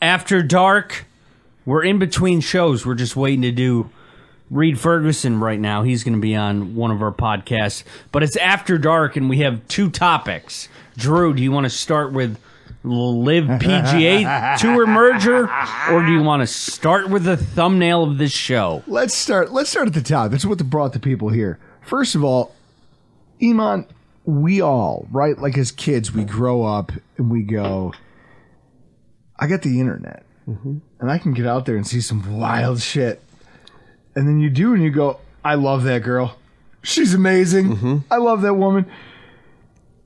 After Dark. We're in between shows. We're just waiting to do Reed Ferguson right now. He's going to be on one of our podcasts. But it's After Dark, and we have 2 topics. Drew, do you want to start with LIV PGA Tour merger, or do you want to start with the thumbnail of this show? Let's start at the top. That's what brought the people here. First of all, Iman, we all, right, like as kids, we grow up and we go, I got the internet. Mm-hmm. And I can get out there and see some wild shit. And then you do, and you go, I love that girl. She's amazing. Mm-hmm. I love that woman.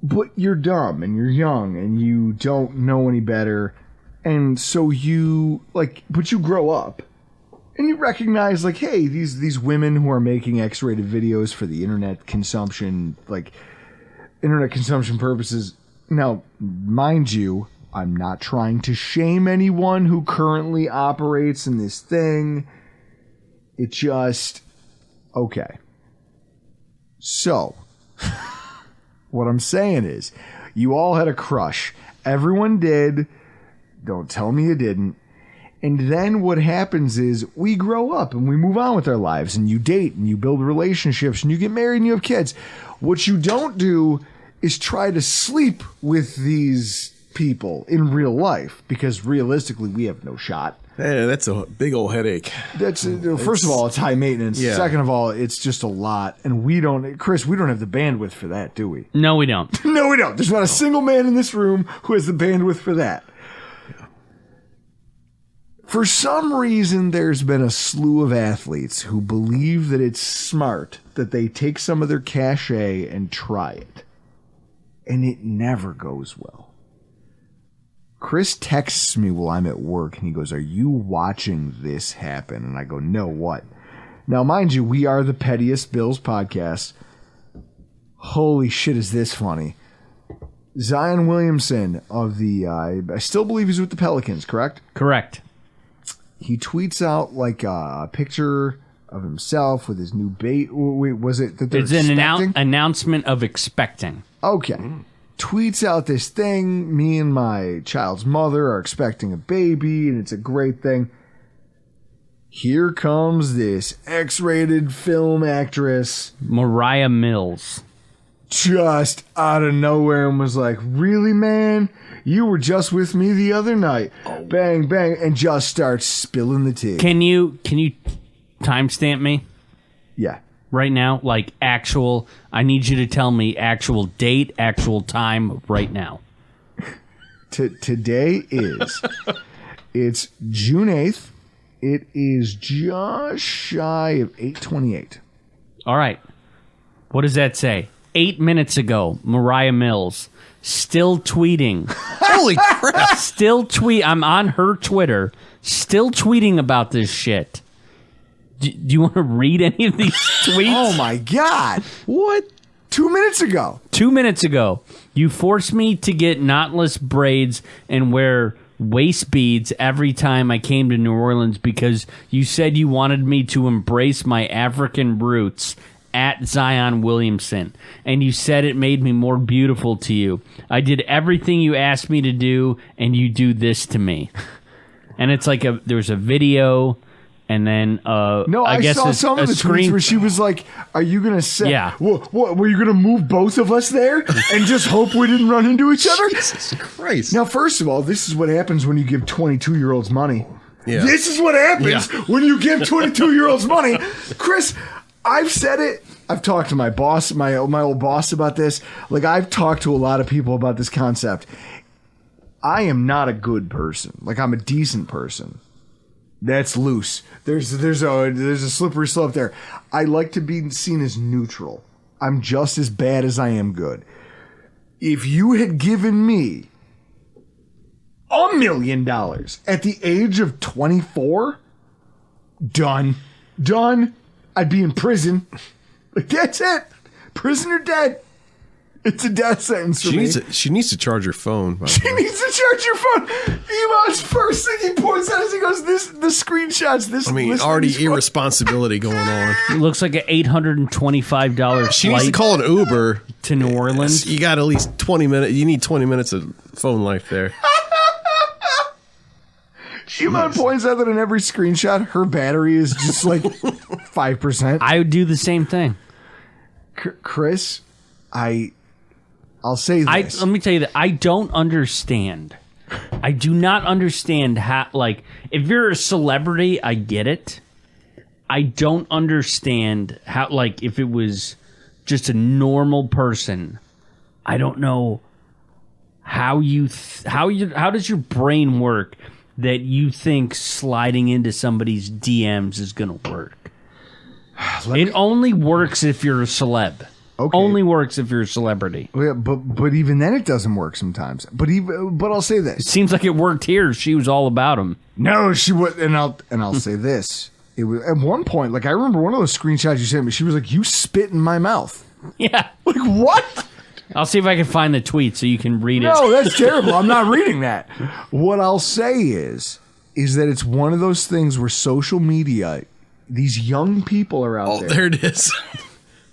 But you're dumb, and you're young, and you don't know any better. And so you, but you grow up. And you recognize, hey, these women who are making X-rated videos for the internet consumption, internet consumption purposes. Now, mind you, I'm not trying to shame anyone who currently operates in this thing. It just... Okay. So, what I'm saying is, you all had a crush. Everyone did. Don't tell me you didn't. And then what happens is, we grow up and we move on with our lives, and you date and you build relationships and you get married and you have kids. What you don't do is try to sleep with these people in real life, because realistically we have no shot. Hey, that's a big old headache. First of all, it's high maintenance. Yeah. Second of all, it's just a lot, and Chris, we don't have the bandwidth for that, do we? No, we don't. No, we don't. There's not a single man in this room who has the bandwidth for that. Yeah. For some reason, there's been a slew of athletes who believe that it's smart that they take some of their cachet and try it, and it never goes well. Chris texts me while I'm at work, and he goes, are you watching this happen? And I go, no, what? Now, mind you, we are the Pettiest Bills podcast. Holy shit, is this funny. Zion Williamson of the, I still believe he's with the Pelicans, correct? Correct. He tweets out a picture of himself with his new bait. Wait, was it that they're expecting? It's an announcement of expecting. Okay. Tweets out this thing. Me and my child's mother are expecting a baby, and it's a great thing. Here comes this X-rated film actress, Mariah Mills, just out of nowhere, and was like, really, man? You were just with me the other night. Oh. Bang, bang, and just starts spilling the tea. Can you timestamp me? Yeah. Right now, I need you to tell me actual date, actual time right now. Today is, it's June 8th. It is just shy of 8:28. All right. What does that say? 8 minutes ago, Mariah Mills, still tweeting. Holy crap. I'm on her Twitter, still tweeting about this shit. Do you want to read any of these tweets? Oh, my God. What? 2 minutes ago. 2 minutes ago. You forced me to get knotless braids and wear waist beads every time I came to New Orleans because you said you wanted me to embrace my African roots at Zion Williamson. And you said it made me more beautiful to you. I did everything you asked me to do, and you do this to me. And it's there's a video... And then, I guess saw some of the tweets where she was like, are you going to say, what, were you going to move both of us there and just hope we didn't run into each other? Jesus Christ. Now, first of all, this is what happens when you give 22-year-olds money. Yeah. This is what happens when you give 22-year-olds money. Chris, I've said it. I've talked to my boss, my old boss about this. I've talked to a lot of people about this concept. I am not a good person. I'm a decent person. That's loose. There's a slippery slope there. I like to be seen as neutral. I'm just as bad as I am good. If you had given me $1 million at the age of 24, done. I'd be in prison. That's it. Prison or dead. It's a death sentence for me. She needs to charge her phone. She needs to charge your phone. Iman's first thing he points out as he goes, the screenshots. Already irresponsibility going on. It looks like an $825 She needs to call an Uber to New Orleans. You got at least 20 minutes. You need 20 minutes of phone life there. Iman points out that in every screenshot, her battery is just like 5%. I would do the same thing. Chris, I'll say this. Let me tell you that I don't understand. I do not understand how, like, if you're a celebrity, I get it. I don't understand how, like, if it was just a normal person, I don't know how how does your brain work that you think sliding into somebody's DMs is going to work? It only works if you're a celeb. Okay. Only works if you're a celebrity. Yeah, but even then it doesn't work sometimes. But I'll say this. It seems like it worked here. She was all about him. No, she would, and I'll say this. It was at one point, like I remember one of those screenshots you sent me. She was like, "You spit in my mouth." Yeah. Like what? I'll see if I can find the tweet so you can read it. No, that's terrible. I'm not reading that. What I'll say is that it's one of those things where social media, these young people are out there. Oh, there it is.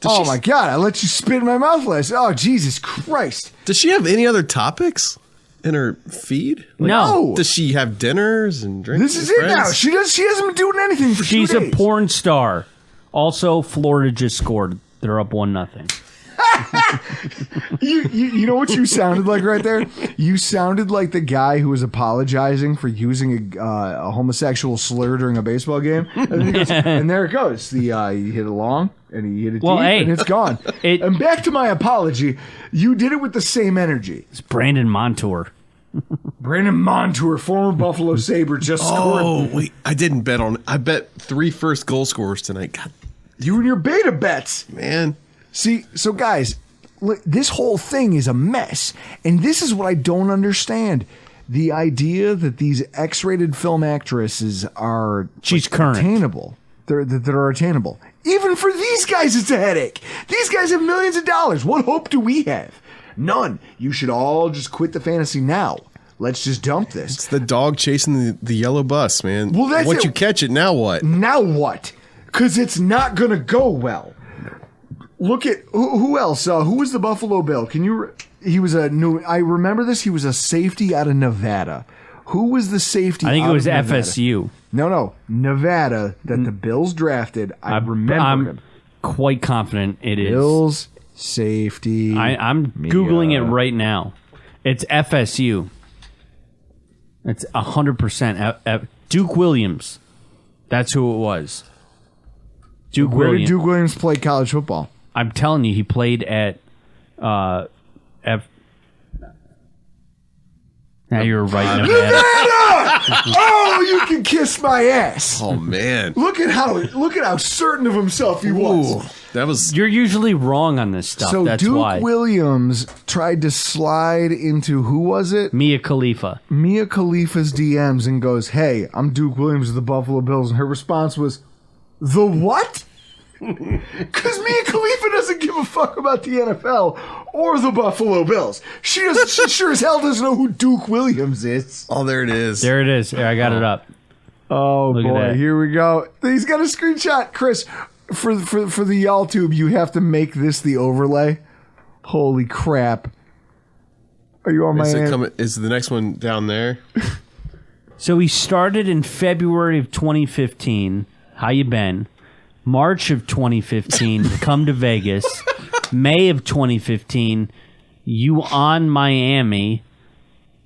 Oh my God, I let you spit in my mouth last. Oh, Jesus Christ. Does she have any other topics in her feed? Like, No. Does she have dinners and drinks? This is with it now. friends? She hasn't been doing anything for 2 She's days. a porn star. Also, Florida just scored. They're up 1-0. You know what you sounded like right there? You sounded like the guy who was apologizing for using a homosexual slur during a baseball game. And, then he goes, and there it goes. You hit it long, and he hit it deep, and it's gone. And back to my apology. You did it with the same energy. It's Brandon Montour. Brandon Montour, former Buffalo Sabre, just scored. Oh, wait. I didn't bet on... I bet 3 first goal scorers tonight. God, You and your beta bets. man. See, so guys, look, this whole thing is a mess. And this is what I don't understand. The idea that these X-rated film actresses are She's current. attainable. That are attainable. Even for these guys, it's a headache. These guys have millions of dollars. What hope do we have? None. You should all just quit the fantasy now. Let's just dump this. It's the dog chasing the yellow bus, man. Well, that's Once it. you catch it, now what? Now what? Because it's not going to go well. Look at who else? Who was the Buffalo Bill? He was I remember this. He was a safety out of Nevada. Who was the safety? I think it was Nevada? FSU. No, Nevada that the Bills drafted. I remember I'm him. quite confident it is. Bills safety. I'm Googling it right now. It's FSU. It's 100%. Duke Williams. That's who it was. Duke Where Williams. did Duke Williams play college football? I'm telling you, he played at Now you're right, Nevada. Nevada! Oh, you can kiss my ass. Oh, man. Look at how certain of himself he was. Ooh, that was... You're usually wrong on this stuff. So That's Duke why. Williams tried to slide into, who was it? Mia Khalifa. Mia Khalifa's DMs and goes, "Hey, I'm Duke Williams of the Buffalo Bills." And her response was, "The what?" Because Mia Khalifa doesn't give a fuck about the NFL or the Buffalo Bills. She sure as hell doesn't know who Duke Williams is. Oh, there it is. There it is. Here, I got it up. Oh, Look at boy. that. Here we go. He's got a screenshot. Chris, for the y'all tube, you have to make this the overlay. Holy crap. Are you on my end? Is the next one down there? So he started in February of 2015. How you been? March of 2015, come to Vegas. May of 2015, you on Miami.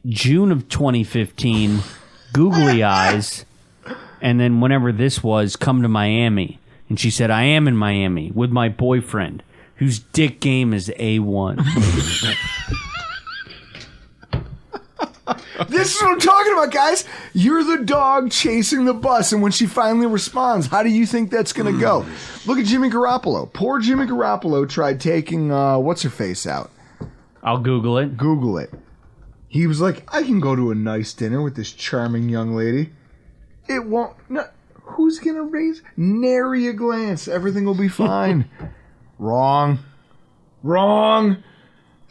June of 2015, googly eyes. And then whenever this was, come to Miami. And she said, I am in Miami with my boyfriend, whose dick game is A1. This is what I'm talking about, guys. You're the dog chasing the bus, and when she finally responds, how do you think that's going to go? Look at Jimmy Garoppolo. Poor Jimmy Garoppolo tried taking what's-her-face out. I'll Google it. Google it. He was like, I can go to a nice dinner with this charming young lady. It won't... No, who's going to raise... Nary a glance. Everything will be fine. Wrong.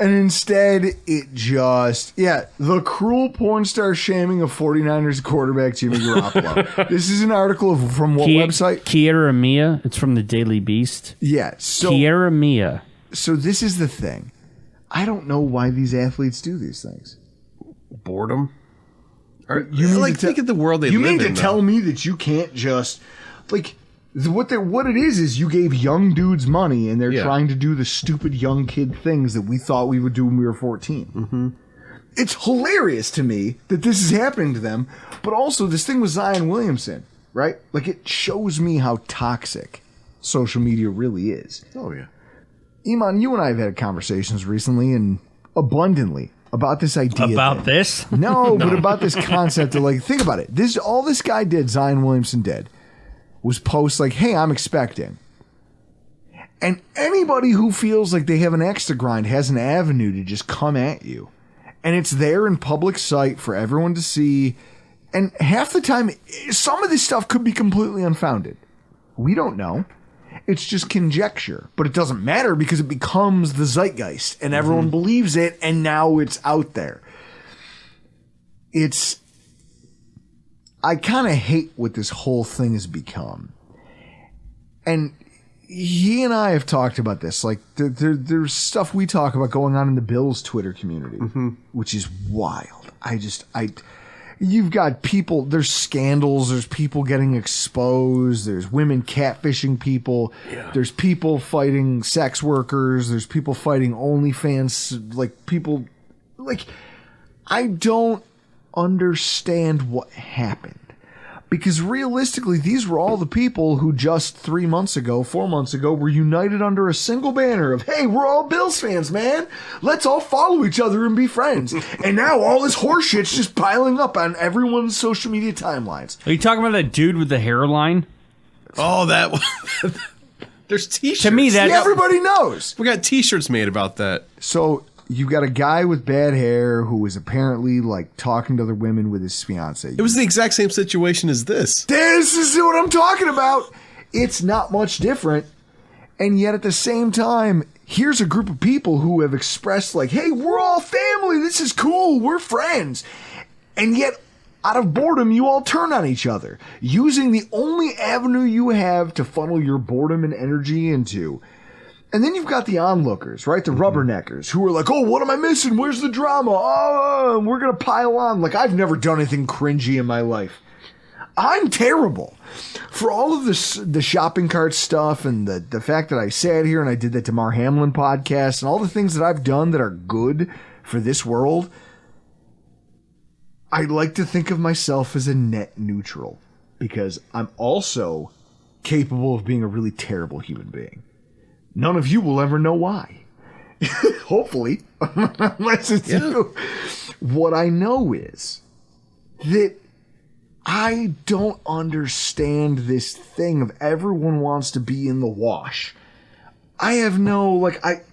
And instead, it just... Yeah, the cruel porn star shaming of 49ers quarterback Jimmy Garoppolo. This is an article from what website? Kiera Mia. It's from the Daily Beast. Yeah, so... Kiera Mia. So this is the thing. I don't know why these athletes do these things. Boredom? Think of the world they you live in. You mean to tell me that you can't just like what it is you gave young dudes money and they're trying to do the stupid young kid things that we thought we would do when we were 14. Mm-hmm. It's hilarious to me that this is happening to them, but also this thing with Zion Williamson, right? Like it shows me how toxic social media really is. Oh yeah. Iman, you and I have had conversations recently and abundantly about this idea. About this? No, but about this concept of like, think about it. All this guy did, Zion Williamson did, was post like, hey, I'm expecting. And anybody who feels like they have an axe to grind has an avenue to just come at you. And it's there in public sight for everyone to see. And half the time, some of this stuff could be completely unfounded. We don't know. It's just conjecture, but it doesn't matter because it becomes the zeitgeist and everyone believes it, and now it's out there. I kind of hate what this whole thing has become. And he and I have talked about this. Like, there's stuff we talk about going on in the Bills Twitter community, which is wild. You've got people, there's scandals, there's people getting exposed, there's women catfishing people, there's people fighting sex workers, there's people fighting OnlyFans, like people, like, I don't understand what happened. Because realistically, these were all the people who just 4 months ago, were united under a single banner of, hey, we're all Bills fans, man. Let's all follow each other and be friends. And now all this horseshit's just piling up on everyone's social media timelines. Are you talking about that dude with the hairline? Oh, that one. There's t-shirts. To me, that everybody knows. We got t-shirts made about that. So you've got a guy with bad hair who was apparently like talking to other women with his fiance. It was the exact same situation as this. This is what I'm talking about. It's not much different. And yet at the same time, here's a group of people who have expressed like, hey, we're all family. This is cool. We're friends. And yet out of boredom, you all turn on each other using the only avenue you have to funnel your boredom and energy into. And then you've got the onlookers, right? The rubberneckers who are like, oh, what am I missing? Where's the drama? Oh, we're going to pile on. Like, I've never done anything cringy in my life. I'm terrible. For all of this, the shopping cart stuff and the fact that I sat here and I did that Damar Hamlin podcast and all the things that I've done that are good for this world, I like to think of myself as a net neutral because I'm also capable of being a really terrible human being. None of you will ever know why. Hopefully. Unless it's you. What I know is that I don't understand this thing of everyone wants to be in the wash. I have no, it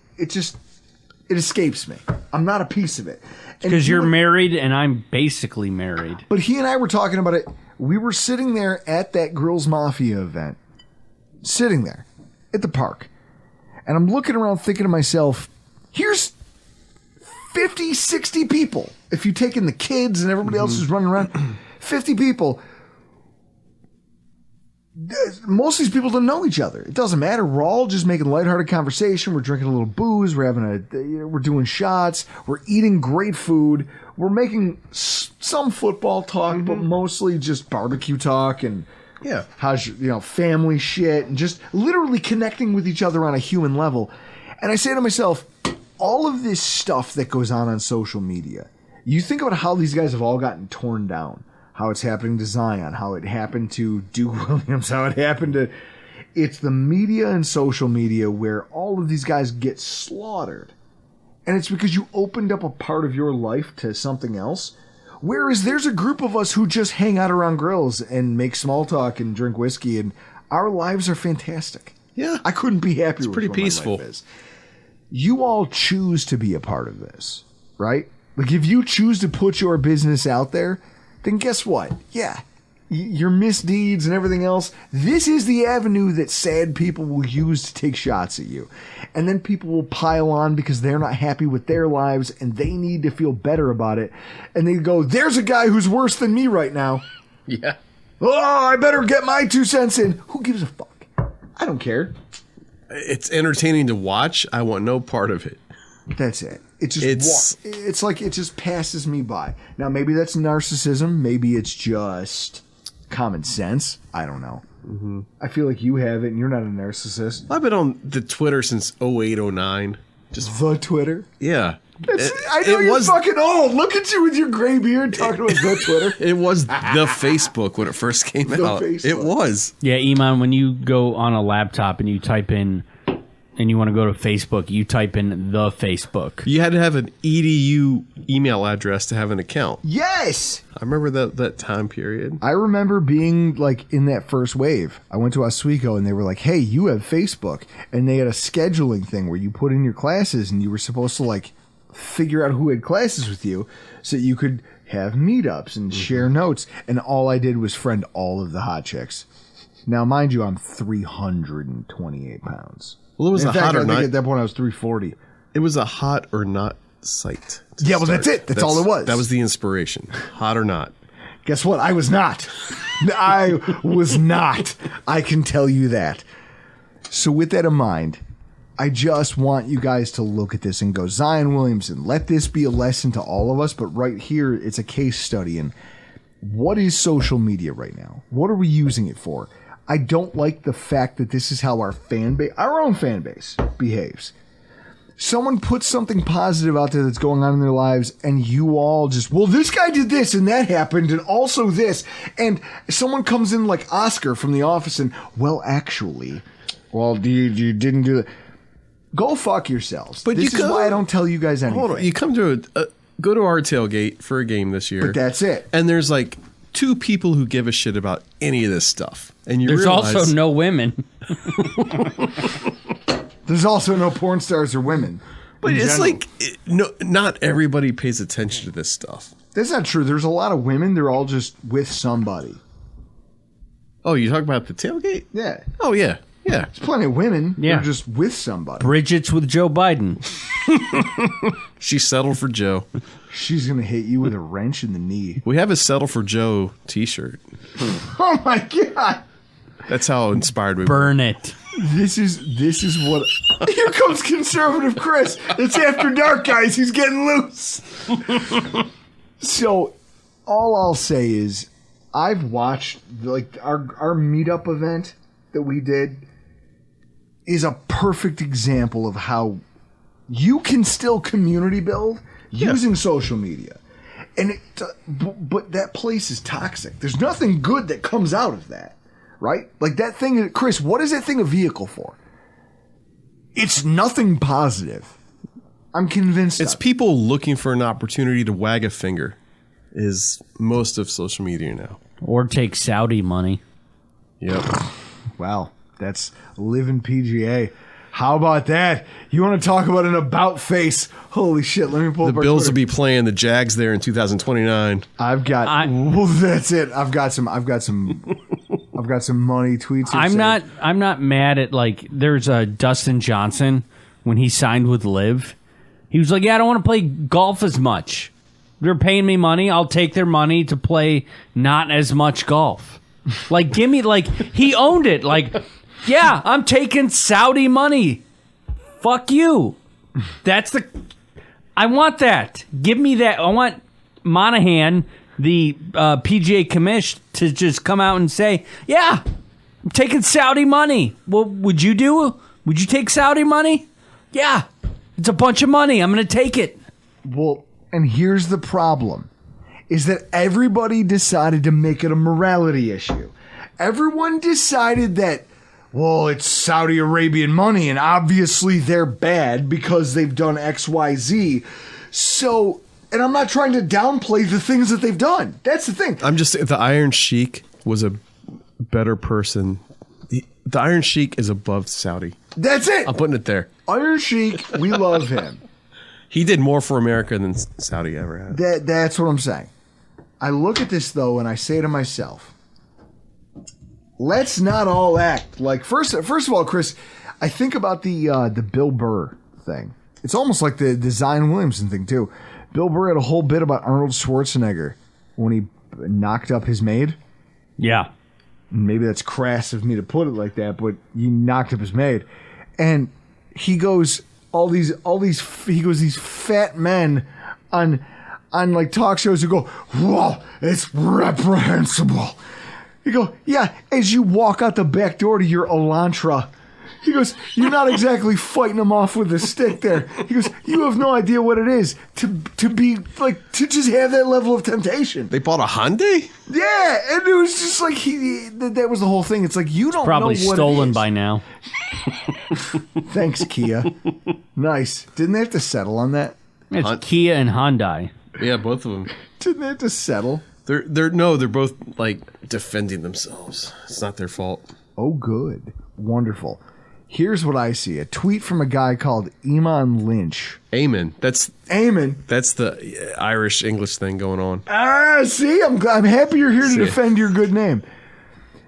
escapes me. I'm not a piece of it. Because you're married and I'm basically married. But he and I were talking about it. We were sitting there at that Grills Mafia event. Sitting there at the park. And I'm looking around thinking to myself, here's 50, 60 people. If you take in the kids and everybody else who's running around, 50 people. Most of these people don't know each other. It doesn't matter. We're all just making lighthearted conversation. We're drinking a little booze. We're doing shots. We're eating great food. We're making some football talk, but mostly just barbecue talk and how's your, family shit and just literally connecting with each other on a human level. And I say to myself, all of this stuff that goes on social media, you think about how these guys have all gotten torn down, how it's happening to Zion, how it happened to Duke Williams, how it happened to... It's the media and social media where all of these guys get slaughtered. And it's because you opened up a part of your life to something else. Whereas there's a group of us who just hang out around grills and make small talk and drink whiskey, and our lives are fantastic. Yeah. I couldn't be happier with pretty what peaceful. my life is. You all choose to be a part of this, right? Like, if you choose to put your business out there, then guess what? Yeah, your misdeeds and everything else, this is the avenue that sad people will use to take shots at you. And then people will pile on because they're not happy with their lives and they need to feel better about it. And they go, there's a guy who's worse than me right now. Yeah. Oh, I better get my 2 cents in. Who gives a fuck? I don't care. It's entertaining to watch. I want no part of it. That's it. it's like it just passes me by. Now maybe that's narcissism, maybe it's just common sense. I don't know. Mm-hmm. I feel like you have it, and you're not a narcissist. I've been on the Twitter since 08, 09. Just the Twitter. Yeah. I know you're fucking old. Look at you with your gray beard talking about the Twitter. It was the Facebook when it first came out. Facebook. It was. Yeah, Iman, when you go on a laptop and you type in, and you want to go to Facebook, you type in the Facebook. You had to have an EDU email address to have an account. Yes! I remember that time period. I remember being like in that first wave. I went to Oswego and they were like, hey, you have Facebook. And they had a scheduling thing where you put in your classes and you were supposed to like figure out who had classes with you so you could have meetups and share notes. And all I did was friend all of the hot chicks. Now, mind you, I'm 328 pounds. Well, it was in a fact, hot or I think not. at that point I was 340. It was a hot or not site. Yeah, well, that's it. That's all it was. That was the inspiration. Hot or not. Guess what? I was not. I was not. I can tell you that. So with that in mind, I just want you guys to look at this and go, Zion Williamson, let this be a lesson to all of us. But right here, it's a case study in what is social media right now? What are we using it for? I don't like the fact that this is how our own fan base behaves. Someone puts something positive out there that's going on in their lives, and you all just, well, this guy did this, and that happened, and also this. And someone comes in like Oscar from The Office, and, well, actually, well, you didn't do that. Go fuck yourselves. But this is why I don't tell you guys anything. Hold on. You come to go to our tailgate for a game this year. But that's it. And there's like 2 people who give a shit about any of this stuff. And you There's realize, also no women. There's also no porn stars or women. But it's general. like, not everybody pays attention to this stuff. That's not true. There's a lot of women. They're all just with somebody. Oh, you talk about the tailgate? Yeah. Oh, yeah. Yeah. There's plenty of women. Yeah. They're just with somebody. Bridget's with Joe Biden. She settled for Joe. She's going to hit you with a wrench in the knee. We have a Settle for Joe t-shirt. Oh, my God. That's how inspired we were. Burn it. This is what... Here comes conservative Chris. It's after dark, guys. He's getting loose. So, all I'll say is I've watched like our meetup event that we did is a perfect example of how you can still community build using social media. And but that place is toxic. There's nothing good that comes out of that. Right? Like that thing, Chris, what is that thing a vehicle for? It's nothing positive. I'm convinced. It's people looking for an opportunity to wag a finger is most of social media now. Or take Saudi money. Yep. Wow. That's living PGA. How about that? You want to talk about an about face? Holy shit. Let me pull up The our Bills Twitter. will be playing the Jags there in 2029. Well, that's it. I've got some money tweets here saying- I'm not mad at like there's a Dustin Johnson when he signed with LIV. He was like, yeah, I don't want to play golf as much. They're paying me money. I'll take their money to play not as much golf. Like, give me like he owned it. Like, yeah, I'm taking Saudi money. Fuck you. I want that. Give me that. I want Monahan, the PGA commish, to just come out and say, yeah, I'm taking Saudi money. Well, would you take Saudi money? Yeah, it's a bunch of money. I'm going to take it. Well, and here's the problem, is that everybody decided to make it a morality issue. Everyone decided that, well, it's Saudi Arabian money, and obviously they're bad because they've done X, Y, Z. So, and I'm not trying to downplay the things that they've done. That's the thing. I'm just saying the Iron Sheik was a better person. The Iron Sheik is above Saudi. That's it. I'm putting it there. Iron Sheik, we love him. He did more for America than Saudi ever had. That's what I'm saying. I look at this, though, and I say to myself, let's not all act like... First of all, Chris, I think about the Bill Burr thing. It's almost like the Zion Williamson thing, too. Bill Burr had a whole bit about Arnold Schwarzenegger when he knocked up his maid. Yeah. Maybe that's crass of me to put it like that, but he knocked up his maid. And he goes, all these he goes, these fat men on like talk shows who go, whoa, it's reprehensible. You go, yeah, as you walk out the back door to your Elantra. He goes, you're not exactly fighting them off with a stick there. He goes, you have no idea what it is to be like, to just have that level of temptation. They bought a Hyundai? Yeah, and it was just like, that was the whole thing. It's like, you don't Probably know what stolen it is. by now. Thanks, Kia. Nice. Didn't they have to settle on that? It's Kia and Hyundai. Yeah, both of them. Didn't they have to settle? They're both like defending themselves. It's not their fault. Oh, good. Wonderful. Here's what I see. A tweet from a guy called Eamon Lynch. Eamon. That's the Irish English thing going on. See? I'm happy you're here to defend your good name.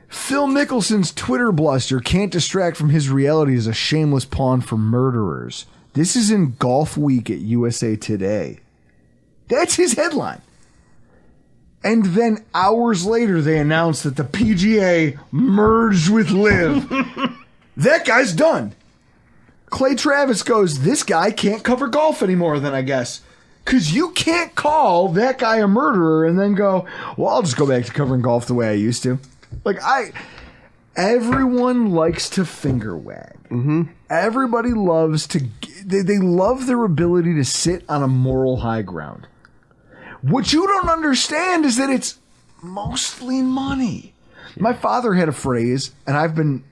Phil Mickelson's Twitter bluster can't distract from his reality as a shameless pawn for murderers. This is in Golf Week at USA Today. That's his headline. And then hours later, they announced that the PGA merged with LIV. That guy's done. Clay Travis goes, this guy can't cover golf anymore then, I guess. Because you can't call that guy a murderer and then go, well, I'll just go back to covering golf the way I used to. Like, everyone likes to finger wag. Mm-hmm. Everybody loves to, they love their ability to sit on a moral high ground. What you don't understand is that it's mostly money. My father had a phrase, and I've been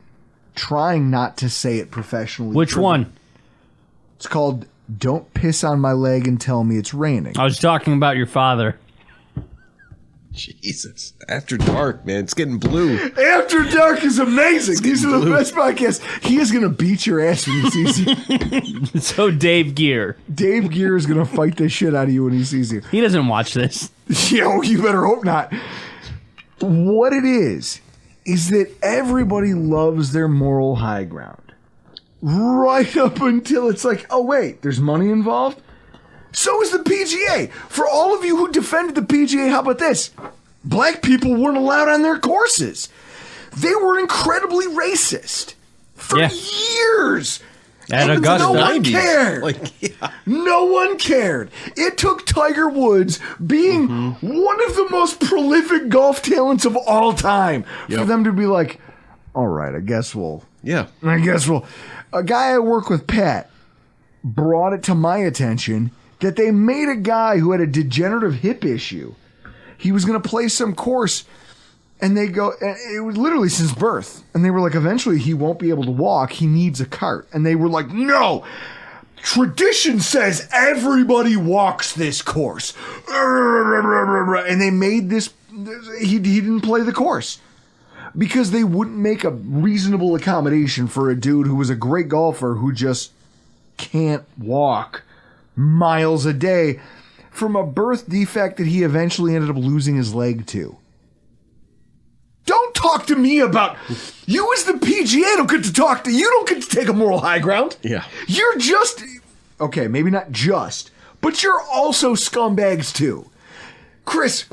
trying not to say it professionally. Which one? It's called, don't piss on my leg and tell me it's raining. I was talking about your father. Jesus. After Dark, man. It's getting blue. After Dark is amazing. These are the best podcasts. He is going to beat your ass when he sees you. So Dave Gear. Dave Gear is going to fight the shit out of you when he sees you. He doesn't watch this. Yo, you better hope not. What it is that everybody loves their moral high ground. Right up until it's like, oh, wait, there's money involved? So is the PGA. For all of you who defended the PGA, how about this? Black people weren't allowed on their courses. They were incredibly racist for years. At and Augusta. no one cared. No one cared. It took Tiger Woods being one of the most prolific golf talents of all time for them to be like, all right, I guess we'll. A guy I work with, Pat, brought it to my attention that they made a guy who had a degenerative hip issue. He was going to play some course, and they go, and it was literally since birth. And they were like, eventually he won't be able to walk. He needs a cart. And they were like, no, tradition says everybody walks this course. And they made this, he didn't play the course because they wouldn't make a reasonable accommodation for a dude who was a great golfer who just can't walk miles a day from a birth defect that he eventually ended up losing his leg to. Don't talk to me about you as the PGA don't get to talk to you don't get to take a moral high ground. Yeah. You're just okay, maybe not just, but you're also scumbags too. Chris,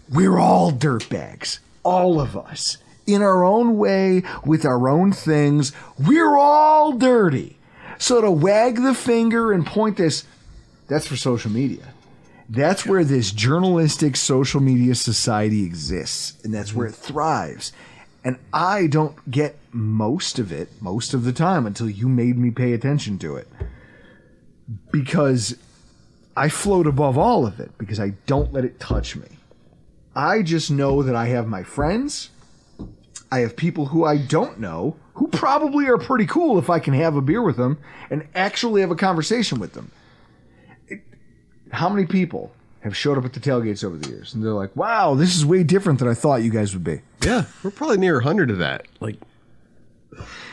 we're all dirtbags. All of us. In our own way, with our own things, we're all dirty. So to wag the finger and point this, that's for social media. That's where this journalistic social media society exists, and that's where it thrives. And I don't get most of it most of the time until you made me pay attention to it. Because I float above all of it, because I don't let it touch me. I just know that I have my friends. I have people who I don't know, who probably are pretty cool if I can have a beer with them and actually have a conversation with them. How many people have showed up at the tailgates over the years and they're like, wow, this is way different than I thought you guys would be. Yeah, we're probably near 100 of that. Like,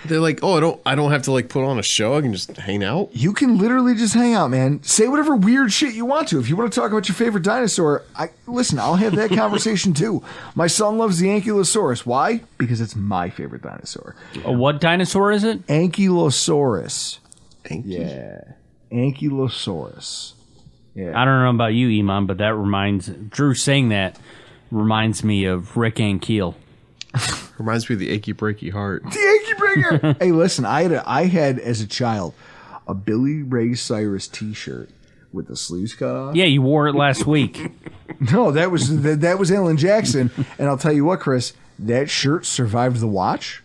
they're like, oh, I don't have to like put on a show. I can just hang out. You can literally just hang out, man. Say whatever weird shit you want to. If you want to talk about your favorite dinosaur, listen, I'll have that conversation too. My son loves the Ankylosaurus. Why? Because it's my favorite dinosaur. What dinosaur is it? Ankylosaurus. Yeah. Ankylosaurus. Yeah. I don't know about you, Iman, but Drew saying that reminds me of Rick Ankiel. Reminds me of the achy breaky heart. The achy breaker. Hey, listen, I had as a child a Billy Ray Cyrus T-shirt with the sleeves cut off. Yeah, you wore it last week. No, that was Alan Jackson. And I'll tell you what, Chris, that shirt survived the wash,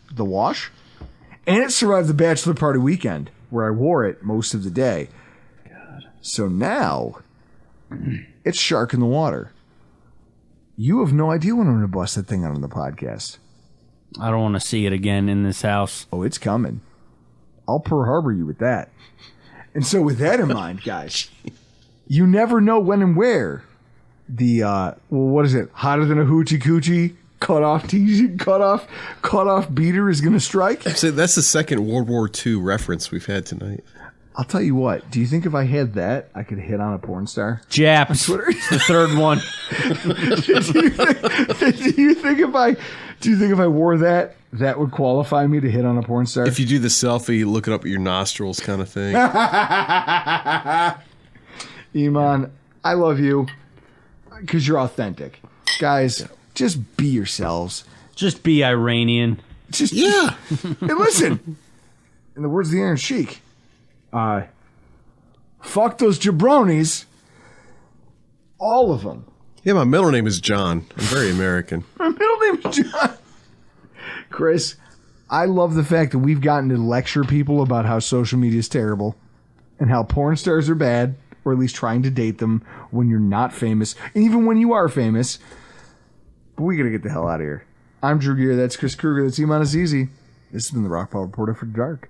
and it survived the bachelor party weekend where I wore it most of the day. God. So now it's shark in the water. You have no idea when I'm going to bust that thing out on the podcast. I don't want to see it again in this house. Oh, it's coming. I'll Pearl Harbor you with that. And so with that in mind, guys, you never know when and where the, what is it? Hotter than a hoochie coochie cut off beater is going to strike. So that's the second World War II reference we've had tonight. I'll tell you what. Do you think if I had that, I could hit on a porn star? Japs. Twitter? The third one. Do you think if I wore that, that would qualify me to hit on a porn star? If you do the selfie, look it up at your nostrils kind of thing. Iman, I love you because you're authentic. Guys, just be yourselves. Just be Iranian. Just Yeah. And listen, in the words of the Iron Sheik, fuck those jabronis, all of them. Yeah, my middle name is John. I'm very American. My middle name is John. Chris, I love the fact that we've gotten to lecture people about how social media is terrible and how porn stars are bad, or at least trying to date them when you're not famous, and even when you are famous. But we gotta get the hell out of here. I'm Drew Gear. That's Chris Kruger. That's Iman Azizi. This has been the Rockpile Report After Dark.